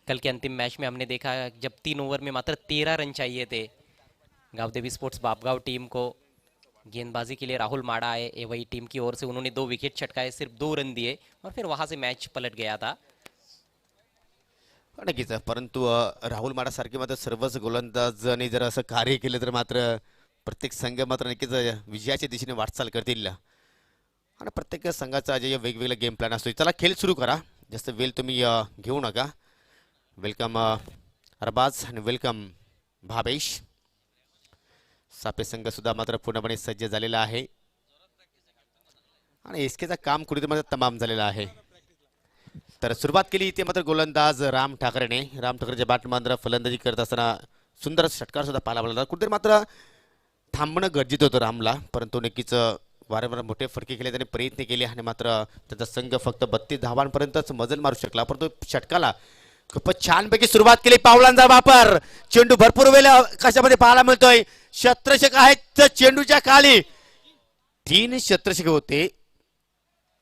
कल के अंतिम मैच में हमने देखा जब 3 ओवर में मात्र 13 रन चाहिए थे गावदेवी स्पोर्ट्स बापगांव टीम को। गेंदबाजी के लिए राहुल माड़ा आए वही टीम की ओर से, उन्होंने 2 विकेट छटकाए, सिर्फ 2 रन दिए और फिर वहां से मैच पलट गया था। नक्कीच, परंतु राहुल माडासारखे मात्र सर्वच गोलंदाजांनी जर असं कार्य केलं तर मात्र प्रत्येक संघ मात्र नक्कीच विजयाच्या दिशेने वाटचाल करतील. आणि प्रत्येक संघाचा अजय वेगवेगळा गेम प्लॅन असतो. चला खेळ सुरू करा, जास्त वेळ तुम्ही घेऊ नका. वेलकम अरबाज आणि वेलकम भावेश. सापे संघ सुद्धा मात्र पूर्णपणे सज्ज झालेला आहे आणि एसकेचा काम कुठेतरी मात्र तमाम झालेला आहे. तर सुरुवात केली इथे मात्र गोलंदाज राम ठाकरेने. राम ठाकरेच्या बॅट मात्र फलंदाजी करत असताना सुंदर षटकार सुद्धा पाहायला मिळाला. कुठेतरी मात्र थांबणं गरजेचं होतं रामला, परंतु नक्कीच वारंवार मोठे फटके केले, त्याने प्रयत्न केले आणि मात्र त्याचा संघ फक्त 32 धावांपर्यंतच मजल मारू शकला. परंतु षटकाला खूपच छानपैकी सुरुवात केली. पावलांचा वापर, चेंडू भरपूर वेळ कशामध्ये पाहायला मिळतोय. शतरक्षक आहेत तर चेंडूच्या खाली 3 शतरक्षक होते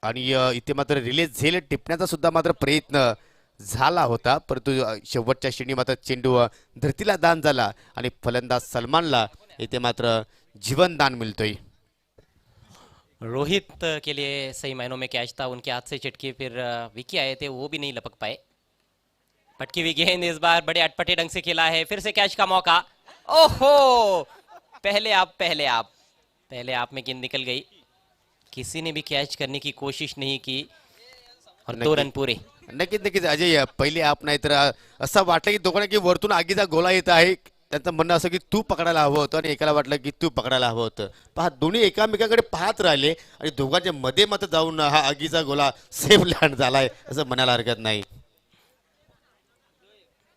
आणि इथे मात्र रिलीज झेल टिपण्याचा सुद्धा मात्र प्रयत्न झाला होता, परंतु शेवटच्या क्षणी मात्र चेंडू धरतीला दान झाला आणि फलंदाज सलमानला इथे मात्र जीवनदान मिळतोय. रोहित के लिए सही मायनों में कैच था, उनके हाथ से चिटकी, फिर विकी आए थे वो भी नहीं लपक पाए. पटकी हुई गेंद इस बार बड़े अटपटे ढंग से खेला है, फिर से कैच का मौका. ओहो, पहले आप में गेंद निकल गई. किसी ने भी कैच करने की कोशिश नहीं की और 2 रन पूरे. नक्कीच नक्कीच अजय, पहिले आप नाही तर असं वाटलं की दोघांना की वरतून आगीचा गोला येत आहे. त्यांचं म्हणणं असं की तू पकडायला हवं होतं आणि एकाला वाटलं की तू पकडायला हवं होतं. पहा, दोन्ही एकामेकाकडे पाहत राहिले आणि दोघांच्या मध्ये मात्र जाऊन हा आगीचा गोला सेफ लँड झालाय असं म्हणायला हरकत नाही.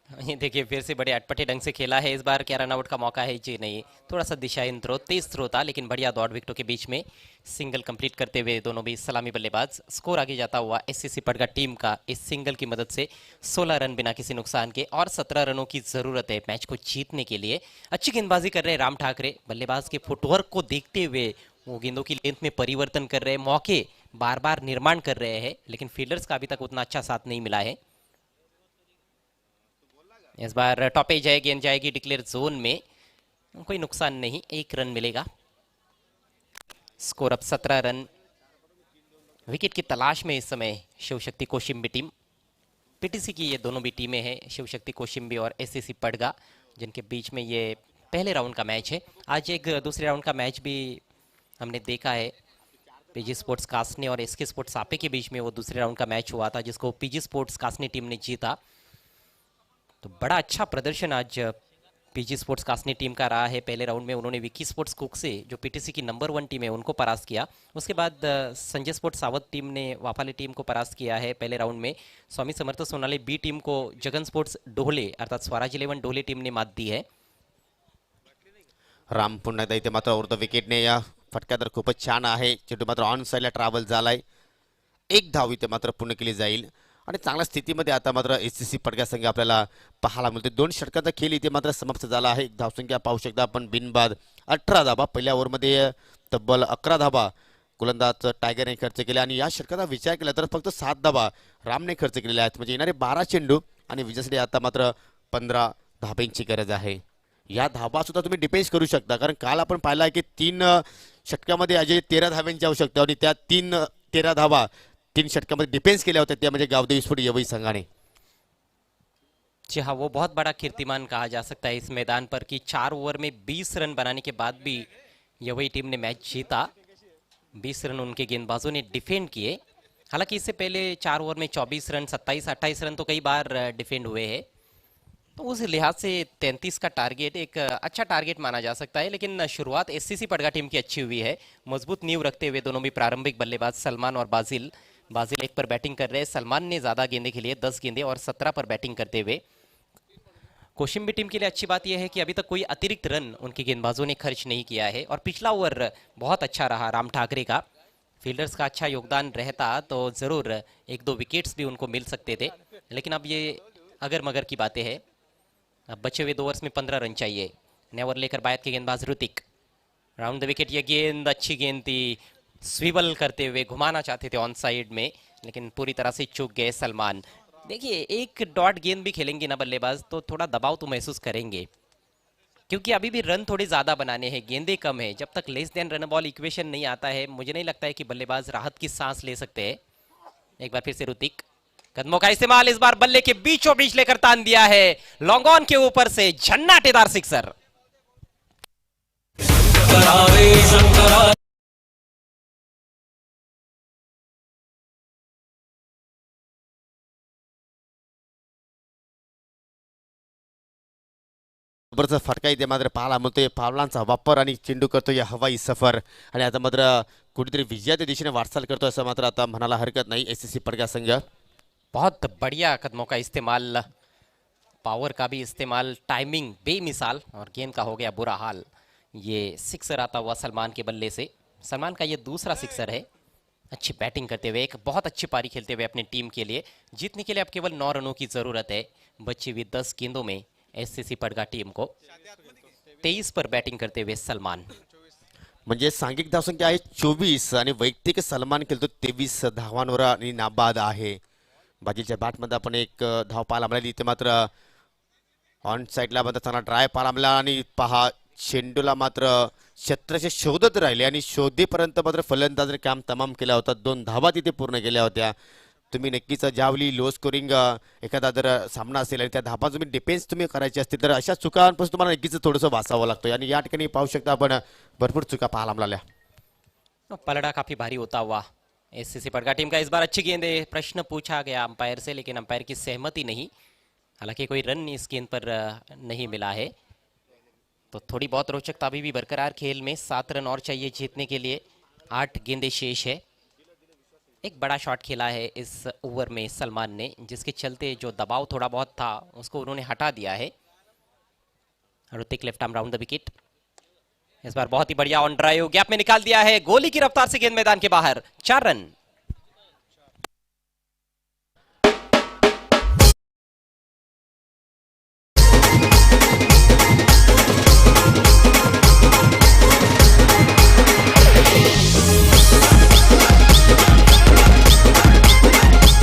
ये देखिए फिर से बड़े अटपटे ढंग से खेला है. इस बार क्या रनआउट का मौका है जी नहीं, थोड़ा सा दिशाहीन थ्रो, तेज थ्रो था, लेकिन बढ़िया दौड़ विकेटों के बीच में सिंगल कंप्लीट करते हुए दोनों भी सलामी बल्लेबाज. स्कोर आगे जाता हुआ एससीसी पटगा टीम का इस सिंगल की मदद से 16 रन बिना किसी नुकसान के और 17 रनों की जरूरत है मैच को जीतने के लिए. अच्छी गेंदबाजी कर रहे हैं राम ठाकरे. बल्लेबाज के फुटवर्क को देखते हुए वो गेंदों की लेंथ में परिवर्तन कर रहे हैं, मौके बार बार निर्माण कर रहे हैं, लेकिन फील्डर्स का अभी तक उतना अच्छा साथ नहीं मिला है. इस बार टॉपेज है, गेंद जाएगी डिक्लेयर जोन में, कोई नुकसान नहीं, 1 रन मिलेगा. स्कोर अब 17 रन. विकेट की तलाश में इस समय शिवशक्ति कोशिम्बी टीम. पीटीसी की ये दोनों भी टीमें हैं, शिवशक्ति कोशिम्बी और एससीसी पटगा, जिनके बीच में ये पहले राउंड का मैच है. आज एक दूसरे राउंड का मैच भी हमने देखा है. पीजी स्पोर्ट्स कास्ने और एसके स्पोर्ट्स सापे के बीच में वो दूसरे राउंड का मैच हुआ था, जिसको पीजी स्पोर्ट्स कास्ने टीम ने जीता. तो बड़ा अच्छा प्रदर्शन आज पीजी स्पोर्ट्स कास्नी टीम का रहा है. पहले राउंड में उन्होंने विकी स्पोर्ट्स कुक से, जो पीटीसी की नंबर 1 टीम है, उनको परास्त किया. उसके बाद संजय स्पोर्ट्स सावत टीम ने वाफाली टीम को परास्त किया है पहले राउंड में. स्वामी समर्थ सोनाली बी टीम को जगन स्पोर्ट्स डोहले अर्थात स्वराज 11 डोहले टीम ने मात दी है. राम पुन्हा एकदा इथे मात्र उर्ध विकेटने या फटका तर खूपच छान आहे. चेंडू मात्र ऑन साईडला ट्रॅव्हल झालाय. 1 धाव इथे मात्र पूर्ण केली जाईल आणि चांगल्या स्थितीमध्ये आता मात्र एससीसी पटगा संघ आपल्याला पाहायला मिळते. 2 षटकांचा खेळ इथे मात्र समाप्त झाला आहे. धावसंख्या पाहू शकता आपण बिनबाद 18 धावा. पहिल्या ओव्हरमध्ये तब्बल 11 धावा गोलंदाज टायगरने खर्च केल्या आणि या षटकाचा विचार केला तर फक्त 7 धावा रामने खर्च केलेल्या आहेत. म्हणजे येणारे 12 चेंडू आणि विजयासाठी आता मात्र 15 धाब्यांची गरज आहे. या धावा सुद्धा तुम्ही डिपेंड करू शकता, कारण काल आपण पाहिला आहे की 3 षटकामध्ये अजय 13 धाव्यांची आवश्यकता होती. त्या 13 धावा 3 षटकामध्ये डिफेंस केल्या होत्या, त्या म्हणजे गावदेवी विस्फोट यवई संघाने. जी हाँ, वो बहुत बड़ा कीर्तिमान कहा जा सकता है इस मैदान पर कि 4 ओवर में 20 रन बनाने के बाद भी यवई टीम ने मैच जीता. 20 रन उनके गेंदबाजों ने डिफेंड किए. हालांकि इससे पहले 4 ओवर में 24 रन, 27-28 रन तो कई बार डिफेंड हुए हैं. तो उस लिहाज से 33 का टारगेट एक अच्छा टारगेट माना जा सकता है. लेकिन शुरुआत एससीसी पटगा टीम की अच्छी हुई है. मजबूत नींव रखते हुए दोनों भी प्रारंभिक बल्लेबाज सलमान और बाजिल 1 पर बैटिंग कर रहे हैं. सलमान ने ज़्यादा गेंदे खेली है, 10 गेंदे, और 17 पर बैटिंग करते हुए. कोशिम्बी टीम के लिए अच्छी बात यह है कि अभी तक कोई अतिरिक्त रन उनके गेंदबाजों ने खर्च नहीं किया है और पिछला ओवर बहुत अच्छा रहा राम ठाकरे का. फील्डर्स का अच्छा योगदान रहता तो ज़रूर 1-2 विकेट्स भी उनको मिल सकते थे. लेकिन अब ये अगर मगर की बातें हैं. अब बचे हुए 2 ओवर्स में 15 रन चाहिए. नेवर लेकर बायत के गेंदबाज ऋतिक राउंड द विकेट. ये गेंद अच्छी गेंद थी, स्विवल करते हुए घुमाना चाहते थे ऑन साइड में, लेकिन पूरी तरह से चूक गए सलमान. देखिए, एक डॉट गेंद भी खेलेंगे ना बल्लेबाज तो थोड़ा दबाव तो महसूस करेंगे, क्योंकि अभी भी रन थोड़े ज़्यादा बनाने हैं, गेंदे कम है. जब तक less than run ball equation नहीं आता है, मुझे नहीं लगता है कि बल्लेबाज राहत की सांस ले सकते हैं. एक बार फिर से ऋतिक कदमों का इस्तेमाल इस बार बल्ले के बीचों बीच लेकर तान दिया है, लॉन्ग ऑन के ऊपर से झन्नाटेदार सिक्सर। जबरदस्त फटका इथे मात्र पाहायला मिळतोय, पावलांचा वापर आणि चेंडू करतो या हवाई सफर आणि आता मात्र कुठेतरी विजयाच्या दिशेने वाटचाल करतो असं मात्र आता म्हणायला हरकत नाही एसएससी पडगा संघ। बहुत बढ़िया कदमों का इस्तेमाल, पावर का भी इस्तेमाल, टाइमिंग बेमिसाल और गेंद का हो गया बुरा हाल। ये सिक्सर आता हुआ सलमान के बल्ले से, सलमान का ये दूसरा सिक्सर है। अच्छी बैटिंग करते हुए, एक बहुत अच्छी पारी खेलते हुए अपनी टीम के लिए, जीतने के लिए अब केवल 9 रनों की ज़रूरत है। बची हुई 10 गेंदों में एससीसी पडगा टीम को 23 पर बैटिंग करते हुए सलमान। म्हणजे सांघिक धावसंख्या आहे 24 आणि वैयक्तिक सलमान खेळतो 23 धावांवर आणि नाबाद आहे। बाजीच्या बॅटमध्ये आपण एक धाव पाहायला मिळाली, इथे मात्र ऑन साईडला मात्र चांगला ड्राय पाहायला मिळाला आणि पहा चेंडूला मात्र क्षेत्राचे शोधत राहिले आणि शोधेपर्यंत मात्र फलंदाजाने काम तमाम केला होता, 2 धावा तिथे पूर्ण केल्या होत्या। तुम्ही नक्कीच ज्यावेळी लो स्कोरिंग एखादा जर सामना असेल आणि त्या धावा तुम्ही डिफेन्स तुम्ही करायची असतील तर अशा चुकांपासून तुम्हाला नक्कीच थोडंसं वाचावं लागतं आणि या ठिकाणी पाहू शकता आपण भरपूर चुका पाहायला मिळाल्या। पलड़ा काफी भारी होता हुआ एससीसी पडगा टीम का इस बार अच्छी गेंद है। प्रश्न पूछा गया अंपायर से, लेकिन अंपायर की सहमति नहीं, हालांकि कोई रन इस गेंद पर नहीं मिला है, तो थोड़ी बहुत रोचकता अभी भी बरकरार खेल में। 7 रन और चाहिए जीतने के लिए, 8 गेंदें शेष है। एक बड़ा शॉट खेला है इस ओवर में सलमान ने, जिसके चलते जो दबाव थोड़ा बहुत था उसको उन्होंने हटा दिया है। Hrithik left arm round the wicket, इस बार बहुत ही बढ़िया ऑन ड्राइव, गैप में निकाल दिया है, गोली की रफ्तार से गेंद मैदान के बाहर, 4 रन।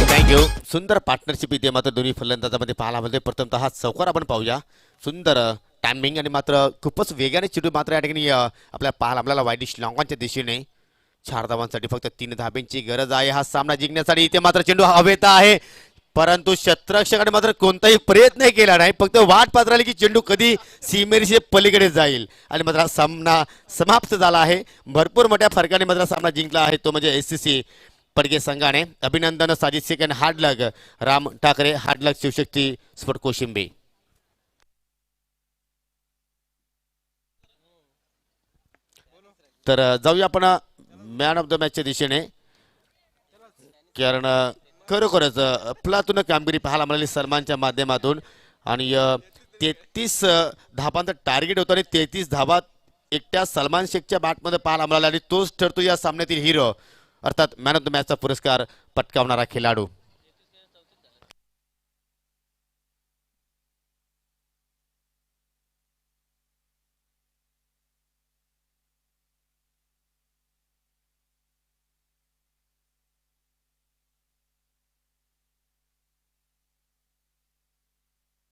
थँक्यू। सुंदर पार्टनरशिप इथे मात्र दोन्ही फलंदाजामध्ये पाहायला मिळते। प्रथमतः चौकार आपण पाहूया, सुंदर टायमिंग आणि मात्र खूपच वेगाने चेंडू मात्र या ठिकाणी आपल्या पाहायला आपल्याला वाईडिश लॉंगॉनच्या दिशेने 4 धावांसाठी फक्त 3 धाब्यांची गरज आहे हा सामना जिंकण्यासाठी। इथे मात्र चेंडू हवेत आहे, परंतु क्षेत्ररक्षकाने मात्र कोणताही प्रयत्न केला नाही, फक्त वाट पाहत राहिली की चेंडू कधी सीमेरेषे पलीकडे जाईल आणि मात्र हा सामना समाप्त झाला आहे। भरपूर मोठ्या फरकाने मात्र सामना जिंकला आहे, तो म्हणजे एससीसी पडगे संघाने। अभिनंदन साजिद शेख आणि hard luck Ram Thackeray, hard luck Shivshakti sport Koshimbe. तर जाऊया आपण मॅन ऑफ द मॅचच्या दिशेने, कारण खरोखरच अफलातून कामगिरी पाहायला मिळाली सलमानच्या माध्यमातून आणि 33 धावांचं टार्गेट होतं आणि 33 धावा एकट्या सलमान शेखच्या बॅटमध्ये पाहायला मिळाला आणि तोच ठरतो या सामन्यातील हिरो, अर्थात मॅन ऑफ द मॅचचा पुरस्कार पटकावणारा खेळाडू।